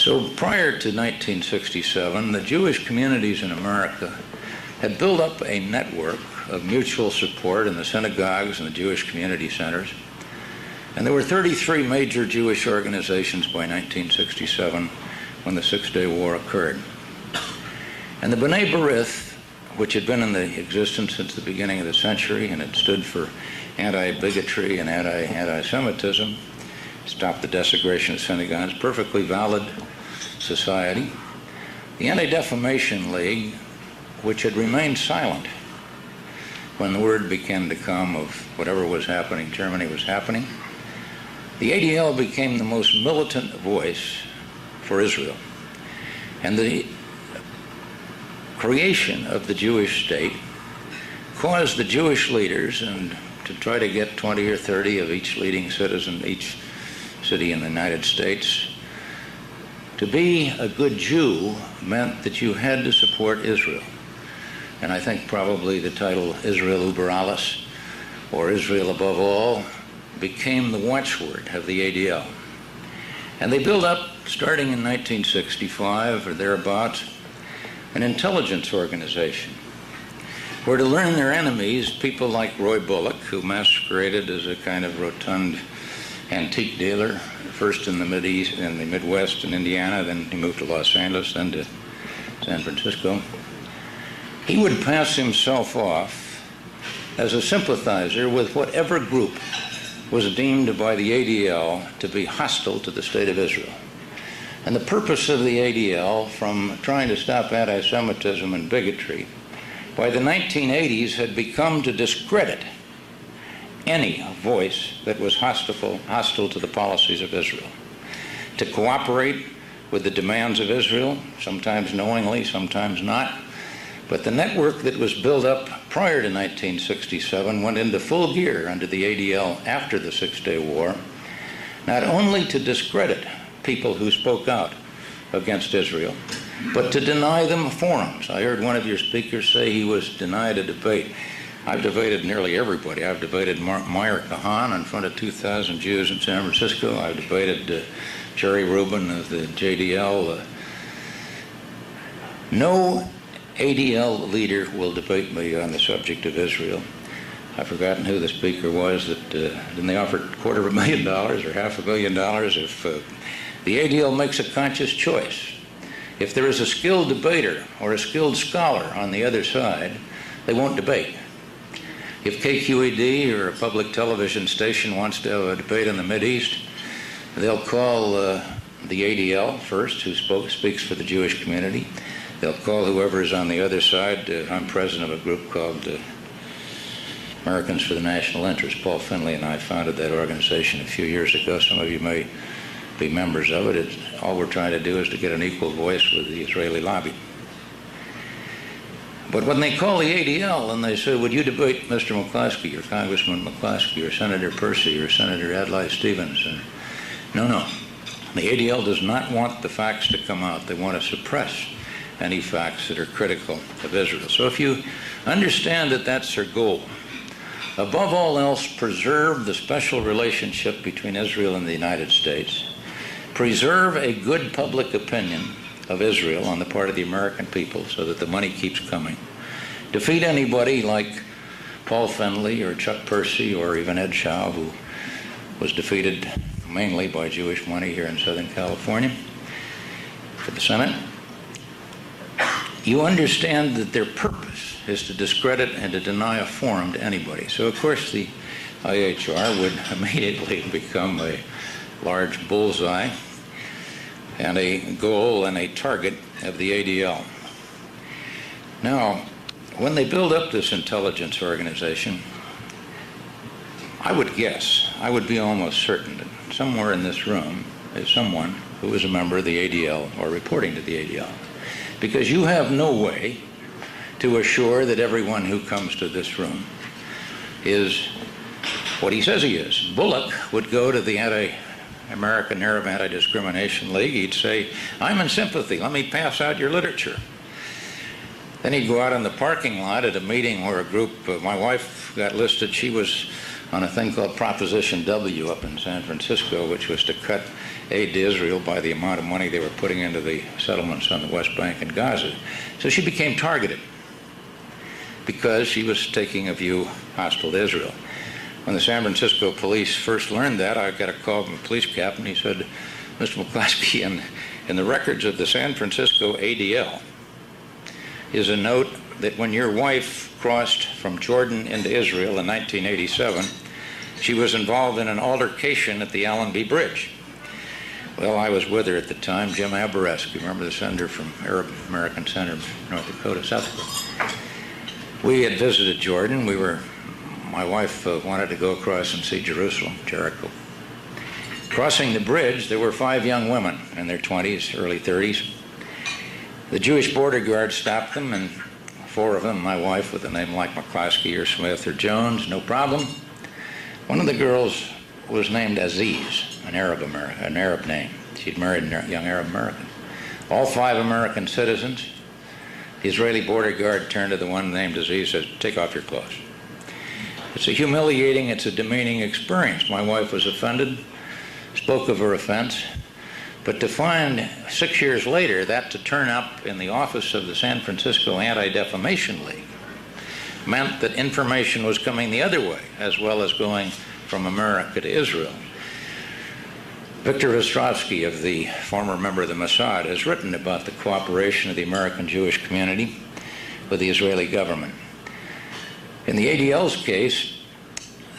So prior to 1967, the Jewish communities in America had built up a network of mutual support in the synagogues and the Jewish community centers. And there were 33 major Jewish organizations by 1967 when the Six-Day War occurred. And the B'nai B'rith, which had been in the existence since the beginning of the century, and it stood for anti-bigotry and anti-Semitism, stopped the desecration of synagogues, perfectly valid society. The Anti-Defamation League, which had remained silent when the word began to come of whatever was happening, Germany was happening. The ADL became the most militant voice for Israel. And the creation of the Jewish state caused the Jewish leaders, and to try to get 20 or 30 of each leading citizen, each city in the United States, to be a good Jew meant that you had to support Israel. And I think probably the title Israel über alles, or Israel above all, became the watchword of the ADL. And they built up, starting in 1965 or thereabouts, an intelligence organization where, to learn their enemies, people like Roy Bullock, who masqueraded as a kind of rotund antique dealer, first in the Midwest in Indiana, then he moved to Los Angeles, then to San Francisco. He would pass himself off as a sympathizer with whatever group was deemed by the ADL to be hostile to the state of Israel. And the purpose of the ADL, from trying to stop anti-Semitism and bigotry, by the 1980s had become to discredit any voice that was hostile to the policies of Israel, to cooperate with the demands of Israel, sometimes knowingly, sometimes not. But the network that was built up prior to 1967 went into full gear under the ADL after the Six-Day War, not only to discredit people who spoke out against Israel, but to deny them forums. I heard one of your speakers say he was denied a debate. I've debated nearly everybody. I've debated Meir Kahan in front of 2,000 Jews in San Francisco. I've debated Jerry Rubin of the JDL. No ADL leader will debate me on the subject of Israel. I've forgotten who the speaker was that then they offered $250,000 or $500 million if the ADL makes a conscious choice. If there is a skilled debater or a skilled scholar on the other side, they won't debate. If KQED or a public television station wants to have a debate in the Mideast, they'll call the ADL first, who speaks for the Jewish community. They'll call whoever is on the other side. I'm president of a group called Americans for the National Interest. Paul Finley and I founded that organization a few years ago. Some of you may be members of it. All we're trying to do is to get an equal voice with the Israeli lobby. But when they call the ADL and they say, would you debate Mr. McCloskey or Congressman McCloskey or Senator Percy or Senator Adlai Stevens? No. The ADL does not want the facts to come out. They want to suppress any facts that are critical of Israel. So if you understand that that's their goal, above all else, preserve the special relationship between Israel and the United States, preserve a good public opinion of Israel on the part of the American people so that the money keeps coming, defeat anybody like Paul Finley or Chuck Percy or even Ed Shaw, who was defeated mainly by Jewish money here in Southern California for the Senate. You understand that their purpose is to discredit and to deny a forum to anybody. So, of course, the IHR would immediately become a large bullseye and a goal and a target of the ADL. Now, when they build up this intelligence organization, I would guess, I would be almost certain that somewhere in this room is someone who is a member of the ADL or reporting to the ADL. Because you have no way to assure that everyone who comes to this room is what he says he is. Bullock would go to the American Arab Anti-Discrimination League. He'd say, I'm in sympathy. Let me pass out your literature. Then he'd go out in the parking lot at a meeting where a group, my wife got listed. She was on a thing called Proposition W up in San Francisco, which was to cut aid to Israel by the amount of money they were putting into the settlements on the West Bank and Gaza. So she became targeted because she was taking a view hostile to Israel. When the San Francisco police first learned that, I got a call from the police captain. He said, Mr. McCloskey, in the records of the San Francisco ADL is a note that when your wife crossed from Jordan into Israel in 1987, she was involved in an altercation at the Allenby Bridge. Well, I was with her at the time, Jim Aberesk. You remember the senator from Arab American Senator of North Dakota, South Dakota. We had visited Jordan. My wife wanted to go across and see Jerusalem, Jericho. Crossing the bridge, there were 5 young women in their 20s, early 30s. The Jewish border guard stopped them, and 4 of them, my wife with a name like McCloskey or Smith or Jones, no problem. One of the girls was named Aziz, an Arab name. She'd married a young Arab American. All 5 American citizens. The Israeli border guard turned to the one named Aziz and said, take off your clothes. It's a humiliating, it's a demeaning experience. My wife was offended, spoke of her offense, but to find 6 years later that to turn up in the office of the San Francisco Anti-Defamation League meant that information was coming the other way, as well as going from America to Israel. Victor Ostrovsky, of the former member of the Mossad, has written about the cooperation of the American Jewish community with the Israeli government. In the ADL's case,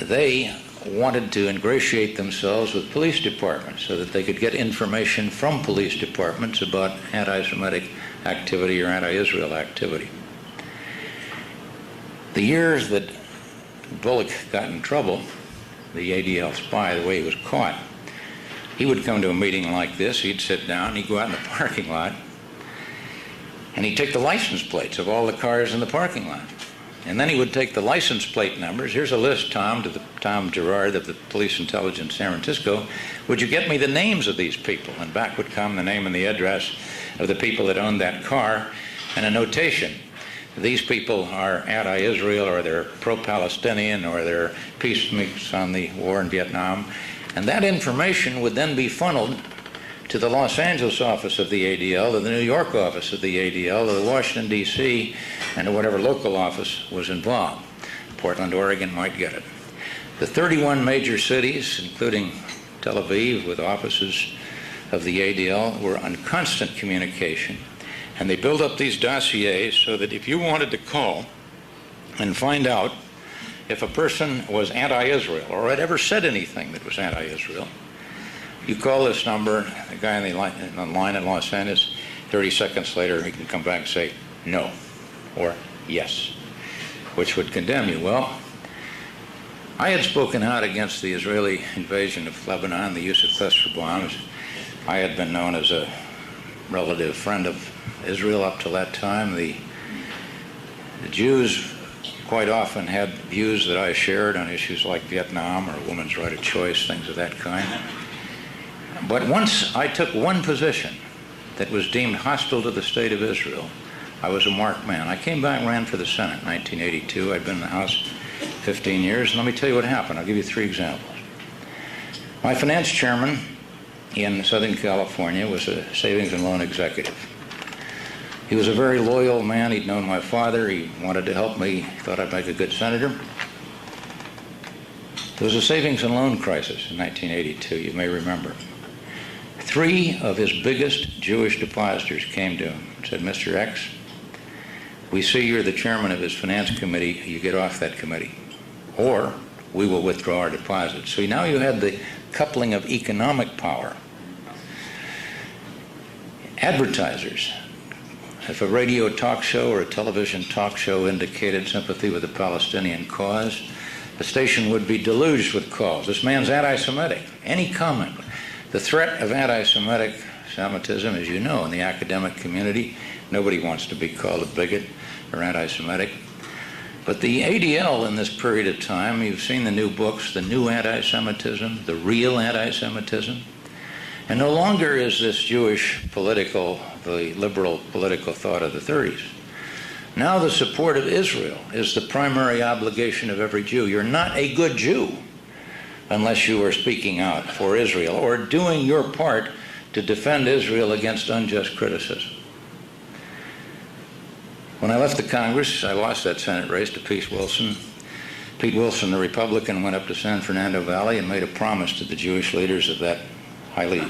they wanted to ingratiate themselves with police departments so that they could get information from police departments about anti-Semitic activity or anti-Israel activity. The years that Bullock got in trouble, the ADL spy, the way he was caught, he would come to a meeting like this, he'd sit down, he'd go out in the parking lot, and he'd take the license plates of all the cars in the parking lot. And then he would take the license plate numbers. Here's a list, Tom, to Tom Gerard of the Police Intelligence San Francisco. Would you get me the names of these people? And back would come the name and the address of the people that owned that car and a notation. These people are anti-Israel, or they're pro-Palestinian, or they're peacemaking on the war in Vietnam. And that information would then be funneled to the Los Angeles office of the ADL, to the New York office of the ADL, to the Washington, D.C., and to whatever local office was involved. Portland, Oregon might get it. The 31 major cities, including Tel Aviv, with offices of the ADL, were on constant communication. And they built up these dossiers so that if you wanted to call and find out if a person was anti-Israel or had ever said anything that was anti-Israel, you call this number, the guy on the line in Los Angeles, 30 seconds later he can come back and say no or yes, which would condemn you. Well, I had spoken out against the Israeli invasion of Lebanon, the use of cluster bombs. I had been known as a relative friend of Israel up to that time. The Jews quite often had views that I shared on issues like Vietnam or women's right of choice, things of that kind. But once I took one position that was deemed hostile to the state of Israel, I was a marked man. I came back and ran for the Senate in 1982. I'd been in the House 15 years. And let me tell you what happened. I'll give you 3 examples. My finance chairman in Southern California was a savings and loan executive. He was a very loyal man. He'd known my father. He wanted to help me. He thought I'd make a good senator. There was a savings and loan crisis in 1982, you may remember. 3 of his biggest Jewish depositors came to him and said, Mr. X, we see you're the chairman of his finance committee. You get off that committee, or we will withdraw our deposits. So now you had the coupling of economic power. Advertisers. If a radio talk show or a television talk show indicated sympathy with the Palestinian cause, the station would be deluged with calls. This man's anti-Semitic. Any comment. The threat of anti-Semitism, as you know, in the academic community, nobody wants to be called a bigot or anti-Semitic. But the ADL in this period of time, you've seen the new books, The New Anti-Semitism, The Real Anti-Semitism. And no longer is this Jewish the liberal political thought of the 30s. Now the support of Israel is the primary obligation of every Jew. You're not a good Jew unless you are speaking out for Israel or doing your part to defend Israel against unjust criticism. When I left the Congress, I lost that Senate race to Pete Wilson. Pete Wilson, the Republican, went up to San Fernando Valley and made a promise to the Jewish leaders of that highly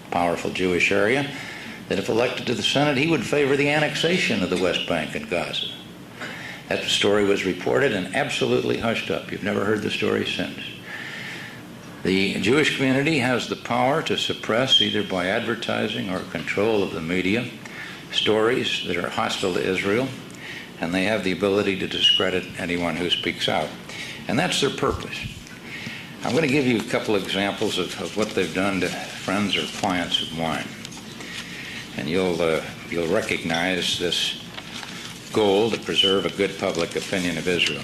powerful Jewish area that if elected to the Senate, he would favor the annexation of the West Bank and Gaza. That story was reported and absolutely hushed up. You've never heard the story since. The Jewish community has the power to suppress, either by advertising or control of the media, stories that are hostile to Israel, and they have the ability to discredit anyone who speaks out. And that's their purpose. I'm going to give you a couple examples of what they've done to friends or clients of mine. And you'll recognize this goal to preserve a good public opinion of Israel.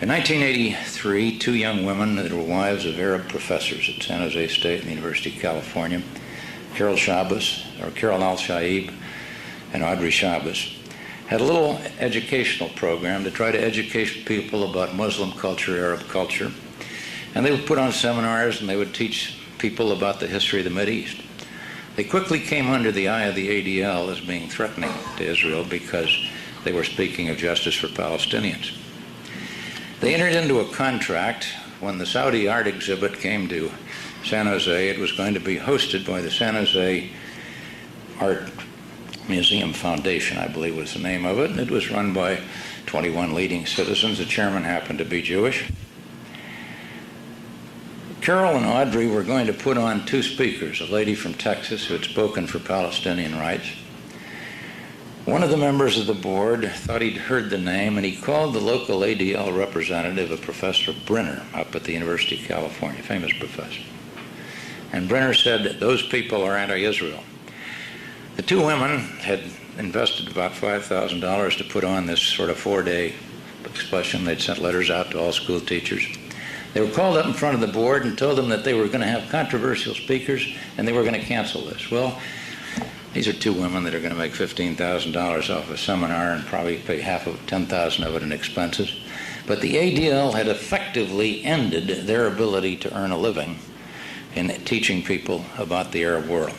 In 1983, two young women that were wives of Arab professors at San Jose State and the University of California, Carol Al-Shaib and Audrey Shabbos, had a little educational program to try to educate people about Muslim culture, Arab culture. And they would put on seminars and they would teach people about the history of the Mideast. They quickly came under the eye of the ADL as being threatening to Israel because they were speaking of justice for Palestinians. They entered into a contract when the Saudi art exhibit came to San Jose. It was going to be hosted by the San Jose Art Museum Foundation, I believe was the name of it. And it was run by 21 leading citizens. The chairman happened to be Jewish. Carol and Audrey were going to put on two speakers, a lady from Texas who had spoken for Palestinian rights. One of the members of the board thought he'd heard the name, and he called the local ADL representative, a Professor Brenner, up at the University of California, famous professor. And Brenner said that those people are anti-Israel. The two women had invested about $5,000 to put on this sort of 4-day expression. They'd sent letters out to all school teachers. They were called up in front of the board and told them that they were going to have controversial speakers and they were going to cancel this. Well, these are two women that are going to make $15,000 off a seminar and probably pay half of $10,000 of it in expenses. But the ADL had effectively ended their ability to earn a living in teaching people about the Arab world.